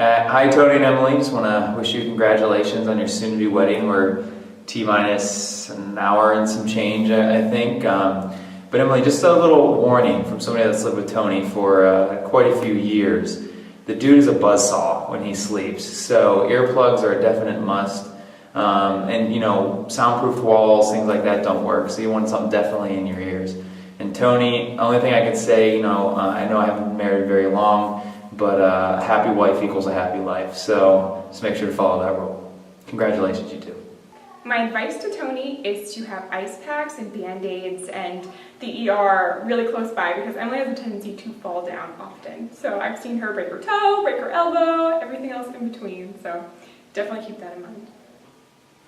Hi, Tony and Emily. Just want to wish you congratulations on your soon-to-be wedding. We're T-minus an hour and some change, I think. But Emily, just a little warning from somebody that's lived with Tony for quite a few years. The dude is a buzzsaw when he sleeps, so earplugs are a definite must. And, soundproof walls, things like that don't work, so you want something definitely in your ears. And Tony, only thing I could say, I know I haven't been married very long, but a happy wife equals a happy life. So just make sure to follow that rule. Congratulations, you two. My advice to Tony is to have ice packs and Band-Aids and the ER really close by, because Emily has a tendency to fall down often. So I've seen her break her toe, break her elbow, everything else in between. So definitely keep that in mind.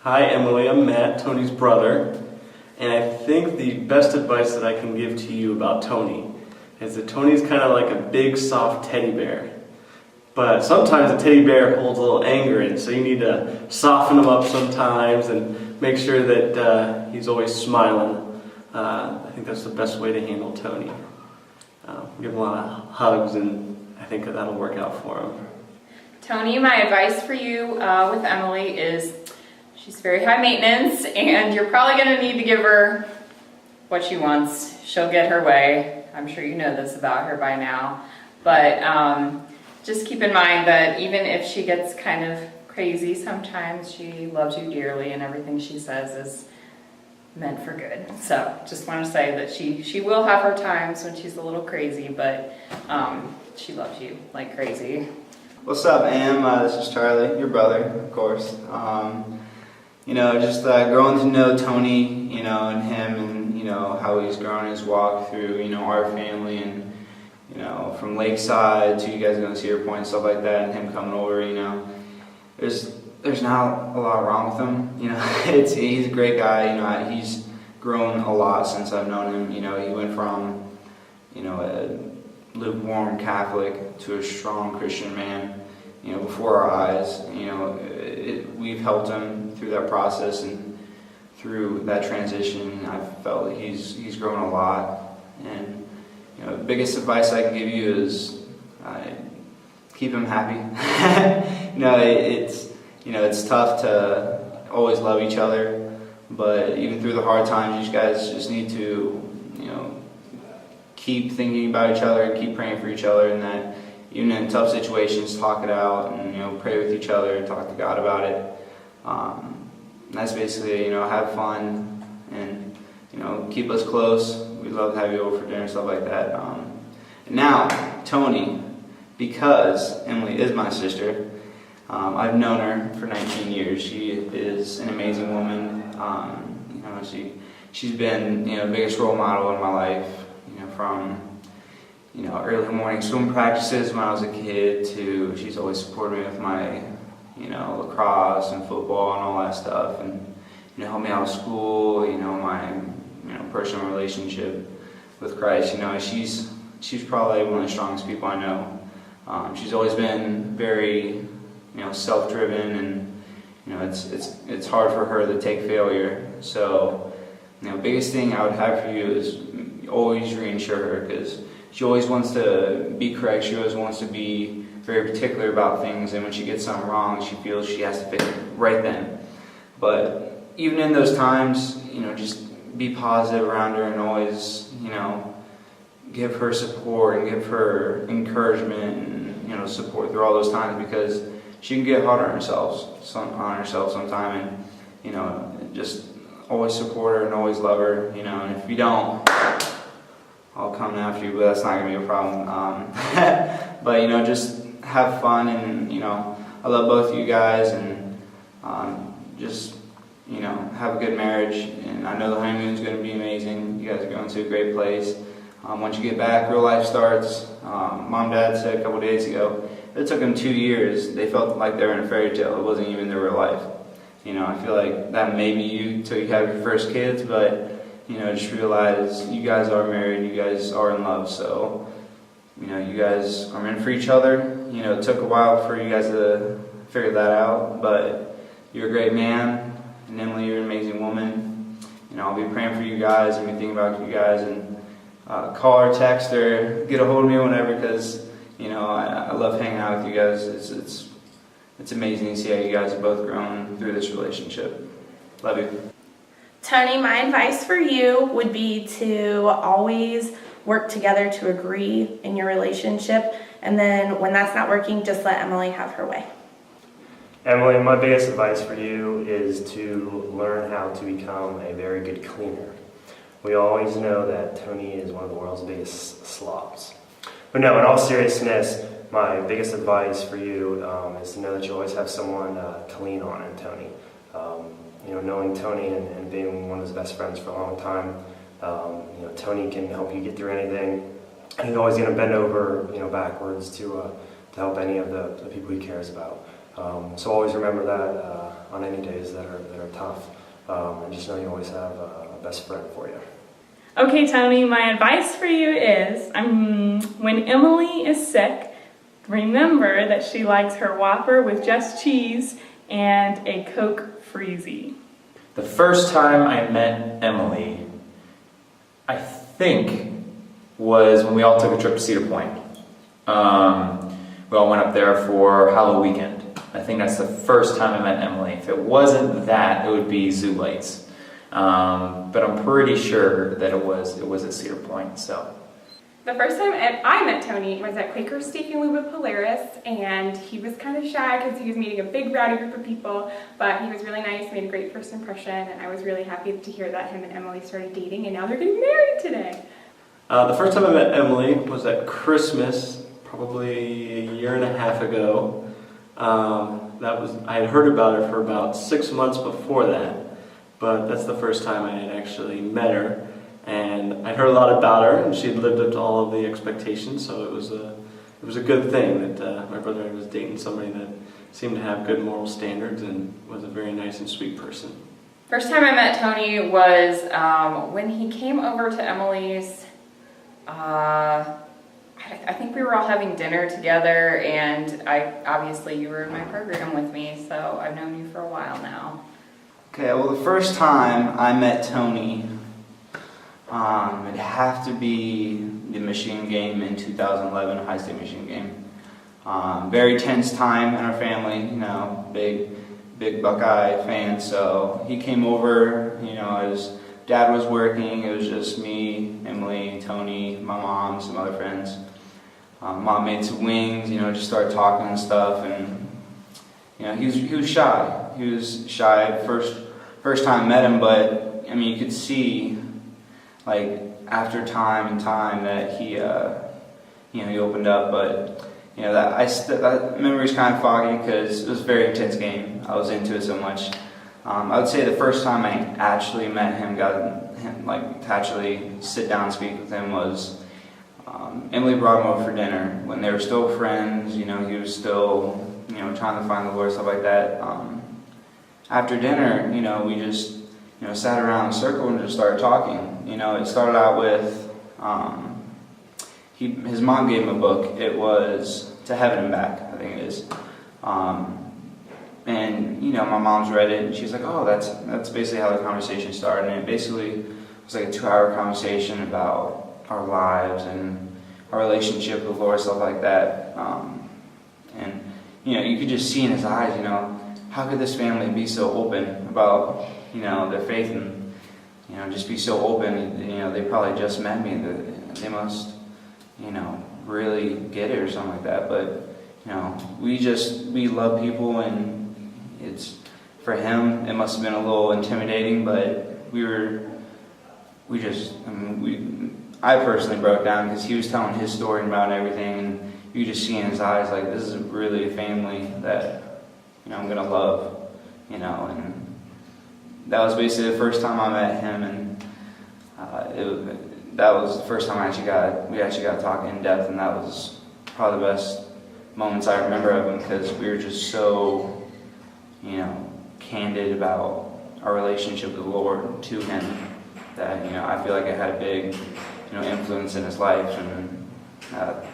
Hi Emily, I'm Matt, Tony's brother. And I think the best advice that I can give to you about Tony is that Tony's kind of like a big, soft teddy bear. But sometimes a teddy bear holds a little anger in it, so you need to soften him up sometimes and make sure that he's always smiling. I think that's the best way to handle Tony. Give him a lot of hugs, and I think that'll work out for him. Tony, my advice for you with Emily is she's very high maintenance, and you're probably going to need to give her what she wants. She'll get her way. I'm sure you know this about her by now. But just keep in mind that even if she gets kind of crazy sometimes, she loves you dearly, and everything she says is meant for good. So just want to say that she will have her times when she's a little crazy, but she loves you like crazy. What's up, Em? This is Charlie, your brother, of course. Growing to know Tony, and him, and how he's grown his walk through, our family, and from Lakeside to you guys going to Cedar Point and stuff like that, and him coming over, there's not a lot wrong with him. He's a great guy. He's grown a lot since I've known him. He went from a lukewarm Catholic to a strong Christian man, before our eyes. We've helped him through that process and through that transition. I felt that he's grown a lot, and the biggest advice I can give you is keep him happy. It's tough to always love each other, but even through the hard times, you guys just need to keep thinking about each other and keep praying for each other, and that even in tough situations, talk it out and pray with each other and talk to God about it. That's basically have fun and keep us close. We'd love to have you over for dinner and stuff like that. Now, Tony, because Emily is my sister, I've known her for 19 years. She is an amazing woman. She's been the biggest role model in my life. From early morning swim practices when I was a kid to she's always supported me with my lacrosse and football and all that stuff, and helped me out of school. My personal relationship with Christ. She's probably one of the strongest people I know. She's always been very self-driven, and it's hard for her to take failure. So biggest thing I would have for you is always reassure her, because she always wants to be correct. She always wants to be very particular about things, and when she gets something wrong, she feels she has to fix it right then. But even in those times, just be positive around her, and always, give her support and give her encouragement and, support through all those times, because she can get hard on herself sometime, and, just always support her and always love her, and if you don't, I'll come after you, but that's not going to be a problem. But, just have fun, and, I love both of you guys, and just, have a good marriage, and I know the honeymoon's going to be amazing. You guys are going to a great place. Once you get back, real life starts. Mom and Dad said a couple days ago, it took them 2 years. They felt like they were in a fairy tale. It wasn't even their real life. I feel like that may be you till you have your first kids, but just realize you guys are married, you guys are in love, so, you guys are meant for each other. It took a while for you guys to figure that out, but you're a great man, and Emily, you're an amazing woman. I'll be praying for you guys and be thinking about you guys, and call or text or get a hold of me whenever, because, you know, I love hanging out with you guys. It's amazing to see how you guys have both grown through this relationship. Love you. Tony, my advice for you would be to always work together to agree in your relationship, and then when that's not working, just let Emily have her way. Emily, my biggest advice for you is to learn how to become a very good cleaner. We always know that Tony is one of the world's biggest slobs. But no, in all seriousness, my biggest advice for you is to know that you always have someone to lean on in Tony. You know, knowing Tony and being one of his best friends for a long time, you know, Tony can help you get through anything. And he's always going to bend over, you know, backwards to help any of the people he cares about. So always remember that on any days that are tough, and just know you always have a best friend for you. Okay, Tony, my advice for you is when Emily is sick, remember that she likes her Whopper with just cheese and a Coke Freezy. The first time I met Emily, I think, was when we all took a trip to Cedar Point. We all went up there for Halloween weekend. I think that's the first time I met Emily. If it wasn't that, it would be Zoo Lights. But I'm pretty sure that it was at Cedar Point. So. The first time I met Tony was at Quaker Steak and Lube with Polaris, and he was kind of shy because he was meeting a big rowdy group of people, but he was really nice, made a great first impression, and I was really happy to hear that him and Emily started dating, and now they're getting married today. The first time I met Emily was at Christmas, probably a year and a half ago. I had heard about her for about 6 months before that, but that's the first time I had actually met her. And I'd heard a lot about her, and she had lived up to all of the expectations, so it was a good thing that my brother was dating somebody that seemed to have good moral standards and was a very nice and sweet person. First time I met Tony was when he came over to Emily's. I think we were all having dinner together, and obviously you were in my program with me, so I've known you for a while now. Okay, well, the first time I met Tony, it'd have to be the Michigan game in 2011, Ohio State Michigan game. Very tense time in our family, you know, big Buckeye fan. So he came over, you know, his dad was working. It was just me, Emily, Tony, my mom, some other friends. Mom made some wings, you know, just started talking and stuff, and you know, he was shy. He was shy first time I met him, but I mean, you could see, like, after time and time that he, you know, he opened up. But you know, that memory's kind of foggy because it was a very intense game. I was into it so much. I would say the first time I actually met him, got him, like, to actually sit down and speak with him was Emily brought him over for dinner when they were still friends. You know, he was still, you know, trying to find the Lord, stuff like that. After dinner, you know, we just, you know, sat around in a circle and just started talking. You know, it started out with his mom gave him a book. It was To Heaven and Back, I think it is. And you know, my mom's read it, and she's like, "Oh, that's basically how the conversation started." And it basically was like a 2-hour conversation about our lives and our relationship with the Lord, stuff like that. And you know, you could just see in his eyes, you know, how could this family be so open about, you know, their faith, and you know, just be so open. You know, they probably just met me. They must, you know, really get it or something like that. But you know, we love people, and it's, for him, it must have been a little intimidating, but I personally broke down because he was telling his story about everything, and you just see in his eyes, like, this is really a family that, you know, I'm gonna love, you know. And that was basically the first time I met him, and that was the first time we actually got talking in depth, and that was probably the best moments I remember of him, because we were just so, you know, candid about our relationship with the Lord to him, that, you know, I feel like I had a big, you know, influence in his life, and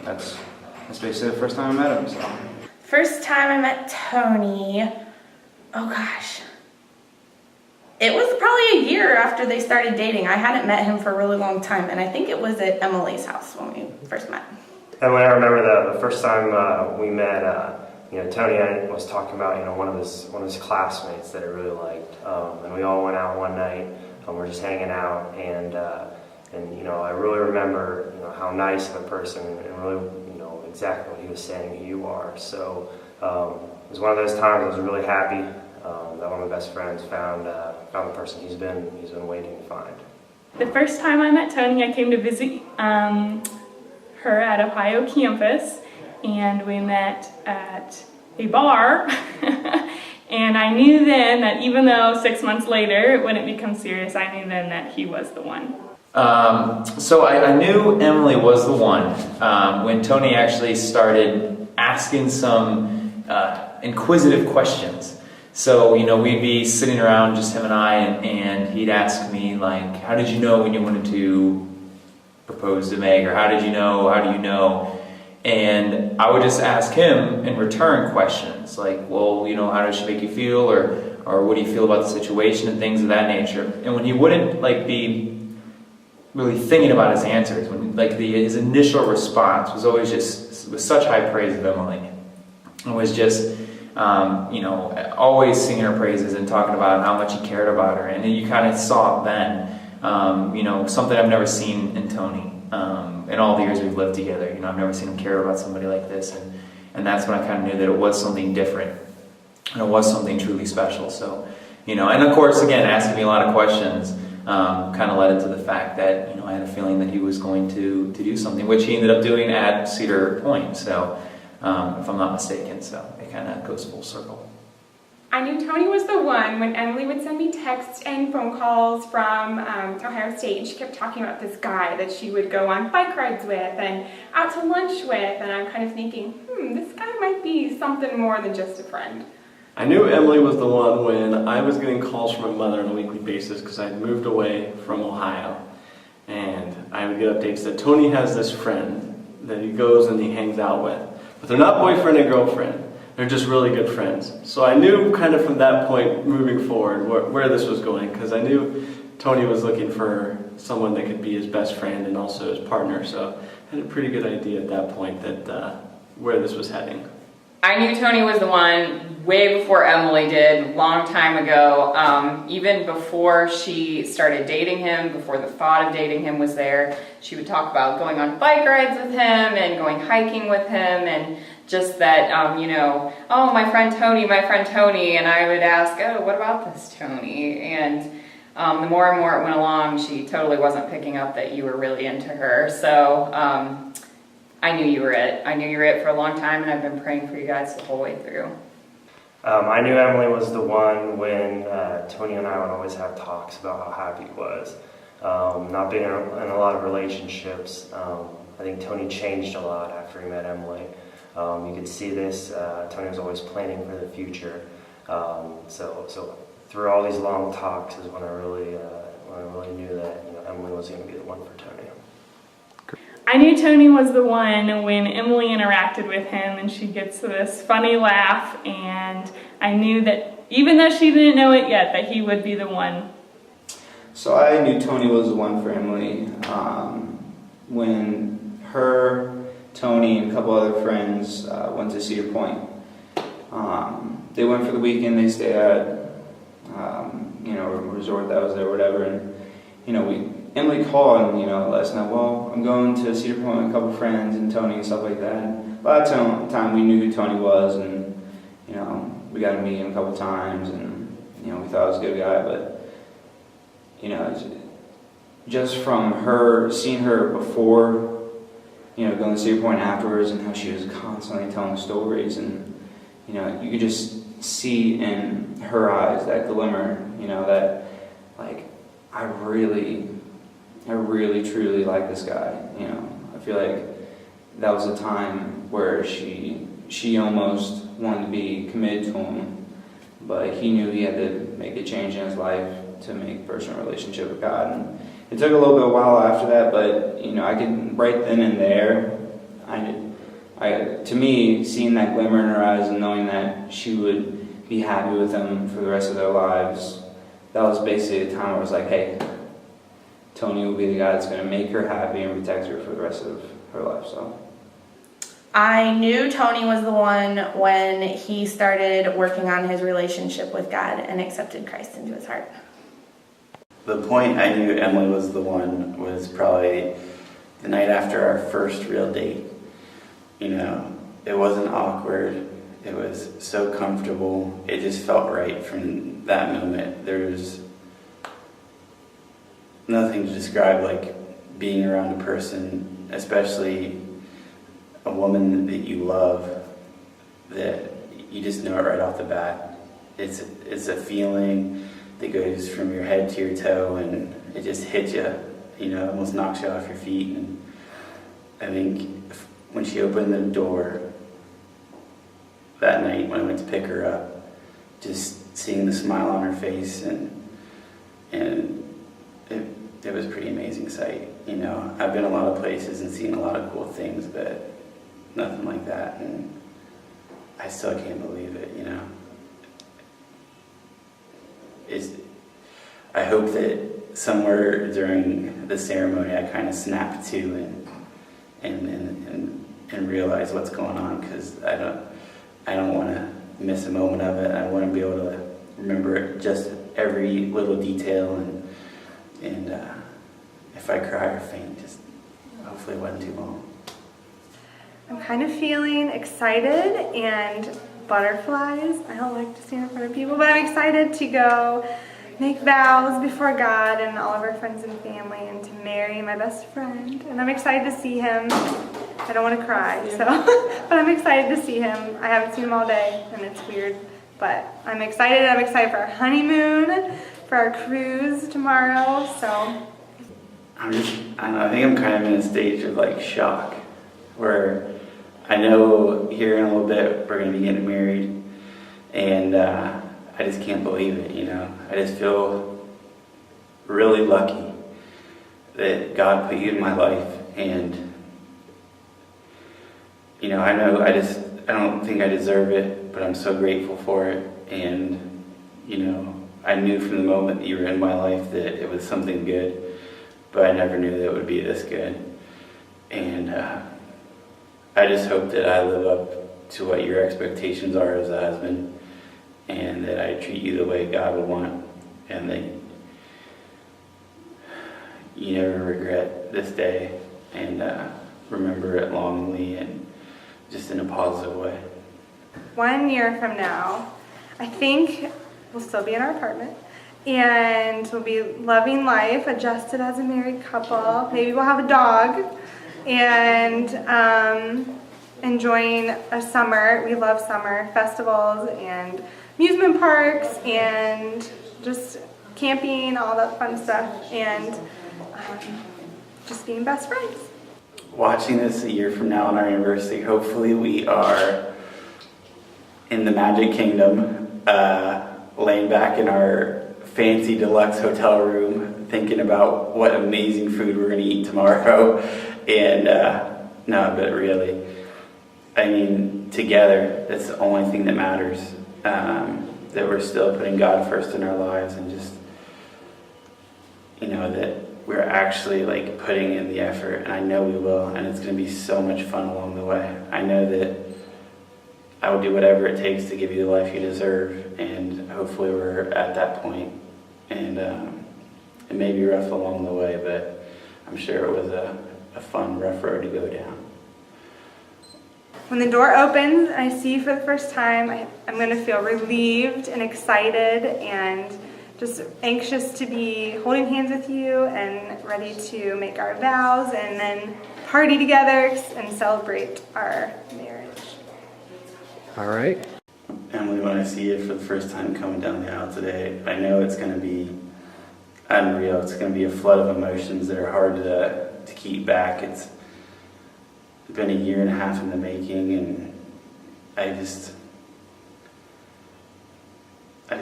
that's basically the first time I met him. So. First time I met Tony, oh gosh. It was probably a year after they started dating. I hadn't met him for a really long time, and I think it was at Emily's house when we first met. Emily, I remember the first time we met. Tony was talking about one of his classmates that I really liked, and we all went out one night. We're just hanging out, and I really remember how nice of a person, and really exactly what he was saying. Who you are. So it was one of those times I was really happy that one of my best friends found the person he's been waiting to find. The first time I met Tony, I came to visit her at Ohio campus, and we met at a bar. And I knew then that even though 6 months later it wouldn't become serious, I knew then that he was the one. So I knew Emily was the one when Tony actually started asking some inquisitive questions. So, we'd be sitting around, just him and I, and he'd ask me, like, how did you know when you wanted to propose to Meg? Or how do you know? And I would just ask him in return questions, like, well, how does she make you feel? Or what do you feel about the situation and things of that nature? And when he wouldn't, be really thinking about his answers, when, his initial response was always just, with such high praise of Emily. It was just... always singing her praises and talking about how much he cared about her. And you kind of saw it then, something I've never seen in Tony in all the years we've lived together. I've never seen him care about somebody like this. And that's when I kind of knew that it was something different. And it was something truly special. So, and of course, again, asking me a lot of questions kind of led into the fact that, I had a feeling that he was going to do something, which he ended up doing at Cedar Point. So, if I'm not mistaken, so it kind of goes full circle. I knew Tony was the one when Emily would send me texts and phone calls from Ohio State, and she kept talking about this guy that she would go on bike rides with and out to lunch with, and I'm kind of thinking, this guy might be something more than just a friend. I knew Emily was the one when I was getting calls from my mother on a weekly basis because I'd moved away from Ohio, and I would get updates that Tony has this friend that he goes and he hangs out with. But they're not boyfriend and girlfriend. They're just really good friends. So I knew kind of from that point moving forward where this was going, because I knew Tony was looking for someone that could be his best friend and also his partner. So I had a pretty good idea at that point that where this was heading. I knew Tony was the one way before Emily did, long time ago. Even before she started dating him, before the thought of dating him was there, she would talk about going on bike rides with him and going hiking with him, and just that, oh, my friend Tony, and I would ask, oh, what about this Tony? And the more and more it went along, she totally wasn't picking up that you were really into her. So, I knew you were it. I knew you were it for a long time, and I've been praying for you guys the whole way through. I knew Emily was the one when Tony and I would always have talks about how happy he was. Not being in a lot of relationships, I think Tony changed a lot after he met Emily. You could see this. Tony was always planning for the future. So through all these long talks is when I really knew that Emily was going to be the one for Tony. I knew Tony was the one when Emily interacted with him and she gets this funny laugh, and I knew that even though she didn't know it yet, that he would be the one. So I knew Tony was the one for Emily when her, Tony, and a couple other friends went to Cedar Point. They went for the weekend. They stayed at a resort that was there, whatever, and Emily called and, let us know, well, I'm going to Cedar Point with a couple friends and Tony and stuff like that. And by that time, we knew who Tony was, and, we got to meet him a couple times, and, we thought he was a good guy. But, just from her, seeing her before, going to Cedar Point afterwards, and how she was constantly telling stories, and, you could just see in her eyes that glimmer, that, I really, truly like this guy. I feel like that was a time where she almost wanted to be committed to him, but he knew he had to make a change in his life to make a personal relationship with God. And it took a little bit of a while after that, but I could right then and there, to me, seeing that glimmer in her eyes and knowing that she would be happy with him for the rest of their lives, that was basically a time where I was like, hey, Tony will be the guy that's going to make her happy and protect her for the rest of her life. So I knew Tony was the one when he started working on his relationship with God and accepted Christ into his heart. The point I knew Emily was the one was probably the night after our first real date. You know, it wasn't awkward. It was so comfortable. It just felt right from that moment. There's nothing to describe like being around a person, especially a woman that you love, that you just know it right off the bat. It's a feeling that goes from your head to your toe, and it just hits you, you know, almost knocks you off your feet. And I think when she opened the door that night when I went to pick her up, just seeing the smile on her face, and it was a pretty amazing sight. You know, I've been a lot of places and seen a lot of cool things, but nothing like that, and I still can't believe it, you know. I hope that somewhere during the ceremony I kind of snap to and realize what's going on, because I don't want to miss a moment of it. I want to be able to remember just every little detail, and if I cry or faint, just hopefully it wasn't too long. I'm kind of feeling excited and butterflies. I don't like to stand in front of people, but I'm excited to go make vows before God and all of our friends and family, and to marry my best friend. And I'm excited to see him. I don't want to cry, so but I'm excited to see him. I haven't seen him all day, and it's weird, but I'm excited. I'm excited for our honeymoon, for our cruise tomorrow. So I don't know, I think I'm kind of in a stage of like shock, where I know here in a little bit we're going to be getting married, and I just can't believe it, you know. I just feel really lucky that God put you in my life, and you know, I don't think I deserve it, but I'm so grateful for it. And you know, I knew from the moment that you were in my life that it was something good, but I never knew that it would be this good. And I just hope that I live up to what your expectations are as a husband, and that I treat you the way God would want, and that you never regret this day, and remember it longingly and just in a positive way. 1 year from now, I think we'll still be in our apartment, and we'll be loving life, adjusted as a married couple. Maybe we'll have a dog, and enjoying a summer. We love summer festivals and amusement parks and just camping, all that fun stuff, and just being best friends. Watching this a year from now on our anniversary, hopefully we are in the Magic Kingdom, laying back in our fancy deluxe hotel room, thinking about what amazing food we're going to eat tomorrow. And no, but really, I mean, together, that's the only thing that matters. That we're still putting God first in our lives, and just, you know, that we're actually like putting in the effort, and I know we will, and it's going to be so much fun along the way. I know that I will do whatever it takes to give you the life you deserve, and hopefully we're at that point. And it may be rough along the way, but I'm sure it was a fun, rough road to go down. When the door opens and I see you for the first time, I'm going to feel relieved and excited and just anxious to be holding hands with you and ready to make our vows and then party together and celebrate our marriage. All right. Emily, when I see you for the first time coming down the aisle today, I know it's going to be unreal. It's going to be a flood of emotions that are hard to keep back. It's been a year and a half in the making, and I just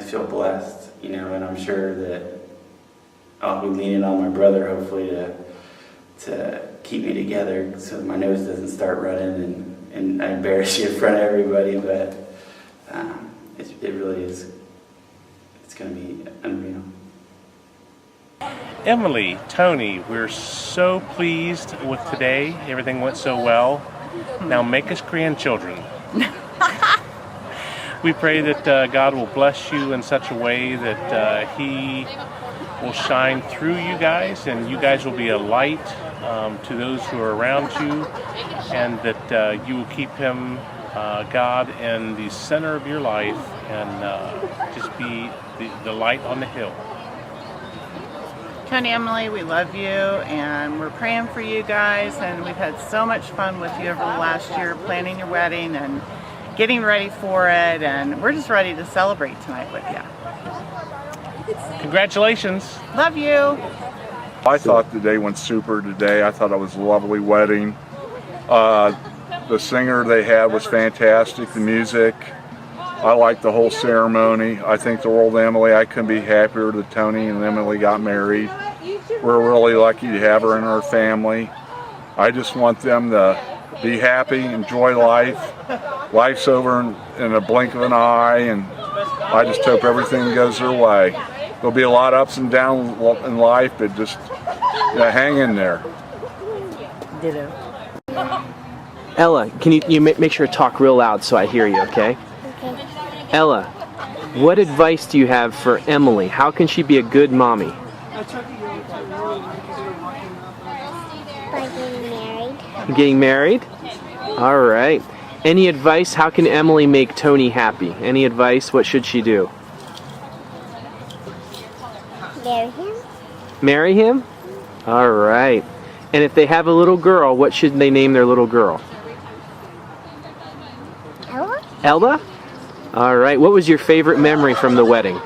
feel blessed, you know, and I'm sure that I'll be leaning on my brother hopefully to keep me together so that my nose doesn't start running and I embarrass you in front of everybody, but it really is, it's going to be unreal. Emily, Tony, we're so pleased with today. Everything went so well. Now make us grandchildren. We pray that God will bless you in such a way that He will shine through you guys, and you guys will be a light to those who are around you, and that you will keep Him, God, in the center of your life, and just be the light on the hill. Tony, Emily, we love you, and we're praying for you guys, and we've had so much fun with you over the last year planning your wedding and getting ready for it, and we're just ready to celebrate tonight with you. Congratulations. Love you. I thought the day went super today. I thought it was a lovely wedding. The singer they had was fantastic, the music. I liked the whole ceremony. I think the world of Emily. I couldn't be happier that Tony and Emily got married. We're really lucky to have her in our family. I just want them to be happy, enjoy life. Life's over in a blink of an eye, and I just hope everything goes their way. There'll be a lot of ups and downs in life, but just hang in there. Ditto. Ella, can you make sure to talk real loud so I hear you, okay? Okay. Ella, what advice do you have for Emily? How can she be a good mommy? By getting married. Getting married? All right. Any advice? How can Emily make Tony happy? Any advice? What should she do? Marry him. Marry him? All right. And if they have a little girl, what should they name their little girl? Ella. Ella? All right. What was your favorite memory from the wedding?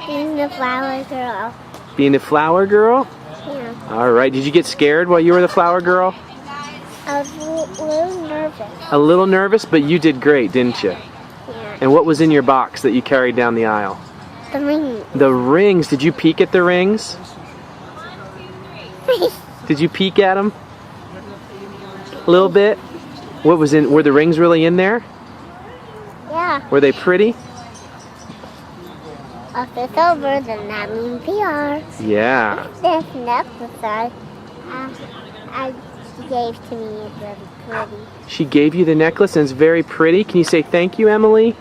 Being the flower girl. Being the flower girl? Yeah. All right. Did you get scared while you were the flower girl? I was a little nervous. A little nervous, but you did great, didn't you? Yeah. And what was in your box that you carried down the aisle? The ring. The rings. Did you peek at the rings? Did you peek at them? A little bit? What was in? Were the rings really in there? Yeah. Were they pretty? If it's over, then that means we are. Yeah. This necklace I she gave to me is really pretty. She gave you the necklace and it's very pretty. Can you say thank you, Emily?